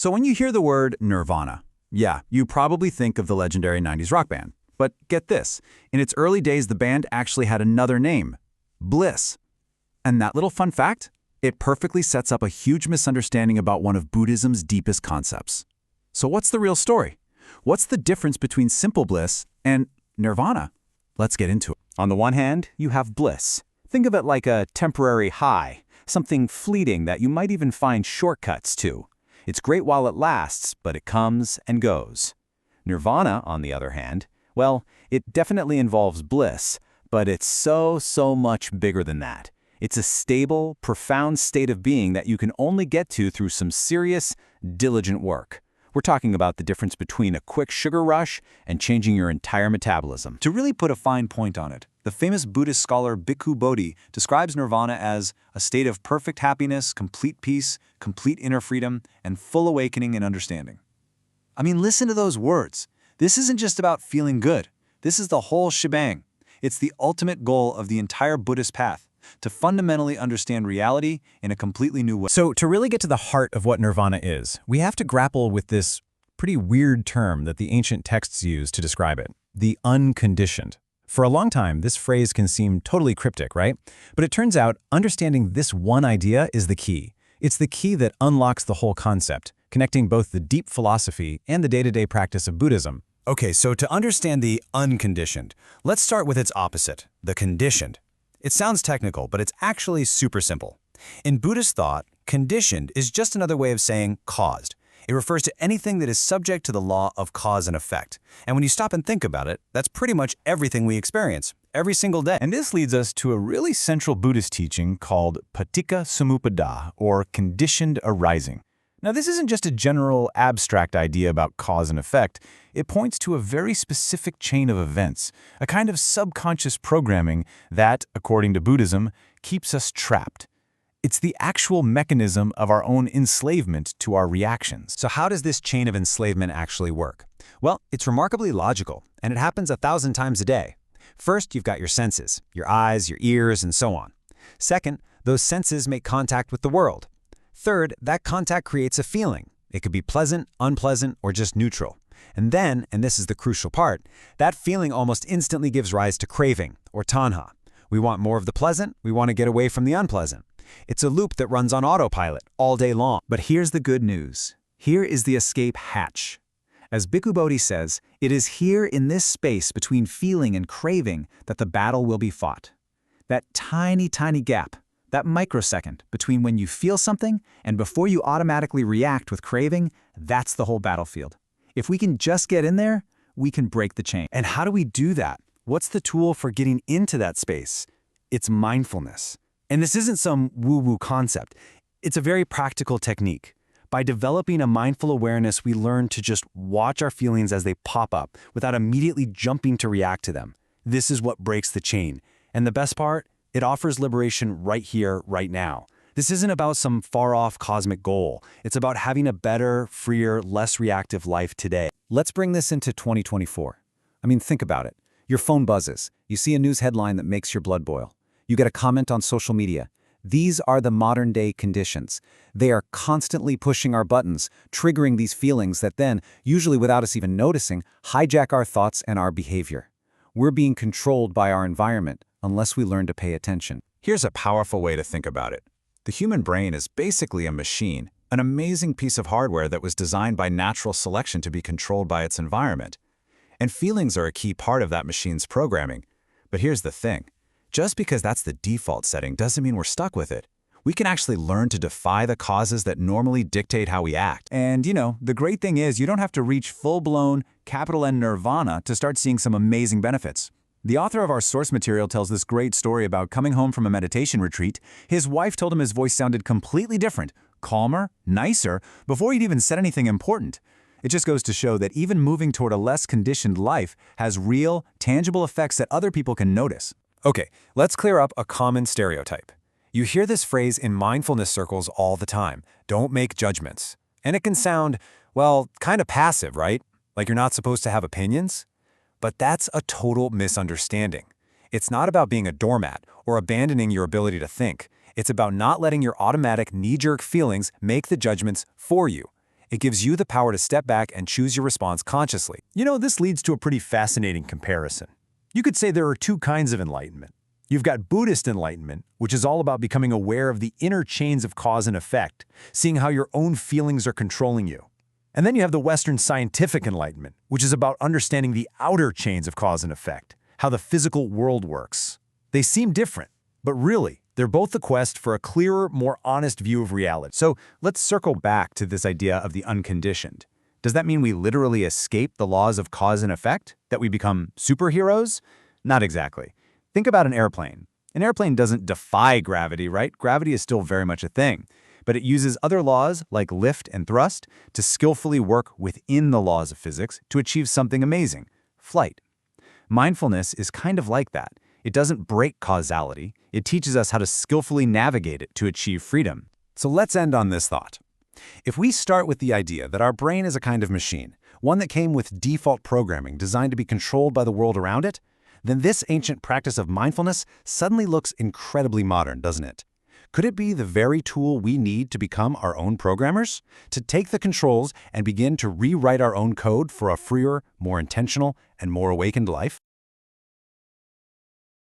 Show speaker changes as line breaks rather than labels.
So when you hear the word Nirvana, yeah, you probably think of the legendary 90s rock band. But get this, in its early days the band actually had another name, Bliss. And that little fun fact? It perfectly sets up a huge misunderstanding about one of Buddhism's deepest concepts. So what's the real story? What's the difference between simple bliss and Nirvana? Let's get into it.
On the one hand, you have bliss. Think of it like a temporary high, something fleeting that you might even find shortcuts to. It's great while it lasts, but it comes and goes. Nirvana, on the other hand, well, it definitely involves bliss, but it's so much bigger than that. It's a stable, profound state of being that you can only get to through some serious, diligent work. We're talking about the difference between a quick sugar rush and changing your entire metabolism.
To really put a fine point on it, the famous Buddhist scholar Bhikkhu Bodhi describes nirvana as a state of perfect happiness, complete peace, complete inner freedom, and full awakening and understanding. I mean, listen to those words. This isn't just about feeling good. This is the whole shebang. It's the ultimate goal of the entire Buddhist path, to fundamentally understand reality in a completely new way.
So to really get to the heart of what nirvana is, we have to grapple with this pretty weird term that the ancient texts use to describe it, the unconditioned. For a long time, this phrase can seem totally cryptic, right? But it turns out understanding this one idea is the key. It's the key that unlocks the whole concept, connecting both the deep philosophy and the day-to-day practice of Buddhism.
Okay, so to understand the unconditioned, let's start with its opposite, the conditioned. It sounds technical, but it's actually super simple. In Buddhist thought, conditioned is just another way of saying caused. It refers to anything that is subject to the law of cause and effect. And when you stop and think about it, that's pretty much everything we experience, every single day.
And this leads us to a really central Buddhist teaching called Paticca Samuppada, or conditioned arising. Now, this isn't just a general abstract idea about cause and effect. It points to a very specific chain of events, a kind of subconscious programming that, according to Buddhism, keeps us trapped. It's the actual mechanism of our own enslavement to our reactions.
So how does this chain of enslavement actually work? Well, it's remarkably logical, and it happens 1,000 times a day. First, you've got your senses, your eyes, your ears, and so on. Second, those senses make contact with the world. Third, that contact creates a feeling. It could be pleasant, unpleasant, or just neutral. And then, and this is the crucial part, that feeling almost instantly gives rise to craving, or tanha. We want more of the pleasant, we want to get away from the unpleasant. It's a loop that runs on autopilot all day long.
But here's the good news. Here is the escape hatch. As Bhikkhu Bodhi says, it is here in this space between feeling and craving that the battle will be fought. That tiny gap, that microsecond between when you feel something and before you automatically react with craving, that's the whole battlefield. If we can just get in there, we can break the chain.
And how do we do that? What's the tool for getting into that space? It's mindfulness. And this isn't some woo-woo concept. It's a very practical technique. By developing a mindful awareness, we learn to just watch our feelings as they pop up without immediately jumping to react to them. This is what breaks the chain. And the best part? It offers liberation right here, right now. This isn't about some far-off cosmic goal. It's about having a better, freer, less reactive life today.
Let's bring this into 2024. I mean, think about it. Your phone buzzes. You see a news headline that makes your blood boil. You get a comment on social media. These are the modern-day conditions. They are constantly pushing our buttons, triggering these feelings that then, usually without us even noticing, hijack our thoughts and our behavior. We're being controlled by our environment unless we learn to pay attention.
Here's a powerful way to think about it. The human brain is basically a machine, an amazing piece of hardware that was designed by natural selection to be controlled by its environment. And feelings are a key part of that machine's programming. But here's the thing. Just because that's the default setting doesn't mean we're stuck with it. We can actually learn to defy the causes that normally dictate how we act. And, the great thing is you don't have to reach full-blown, capital N nirvana to start seeing some amazing benefits. The author of our source material tells this great story about coming home from a meditation retreat. His wife told him his voice sounded completely different, calmer, nicer, before he'd even said anything important. It just goes to show that even moving toward a less conditioned life has real, tangible effects that other people can notice.
Okay, let's clear up a common stereotype. You hear this phrase in mindfulness circles all the time, don't make judgments. And it can sound, well, kind of passive, right? Like you're not supposed to have opinions? But that's a total misunderstanding. It's not about being a doormat or abandoning your ability to think. It's about not letting your automatic knee-jerk feelings make the judgments for you.
It gives you the power to step back and choose your response consciously.
You know, this leads to a pretty fascinating comparison. You could say there are two kinds of enlightenment. You've got Buddhist enlightenment, which is all about becoming aware of the inner chains of cause and effect, seeing how your own feelings are controlling you. And then you have the Western scientific enlightenment, which is about understanding the outer chains of cause and effect, how the physical world works. They seem different, but really, they're both the quest for a clearer, more honest view of reality.
So let's circle back to this idea of the unconditioned. Does that mean we literally escape the laws of cause and effect? That we become superheroes? Not exactly. Think about an airplane. An airplane doesn't defy gravity, right? Gravity is still very much a thing. But it uses other laws, like lift and thrust, to skillfully work within the laws of physics to achieve something amazing: flight. Mindfulness is kind of like that. It doesn't break causality. It teaches us how to skillfully navigate it to achieve freedom.
So let's end on this thought. If we start with the idea that our brain is a kind of machine, one that came with default programming designed to be controlled by the world around it, then this ancient practice of mindfulness suddenly looks incredibly modern, doesn't it? Could it be the very tool we need to become our own programmers? To take the controls and begin to rewrite our own code for a freer, more intentional, and more awakened life?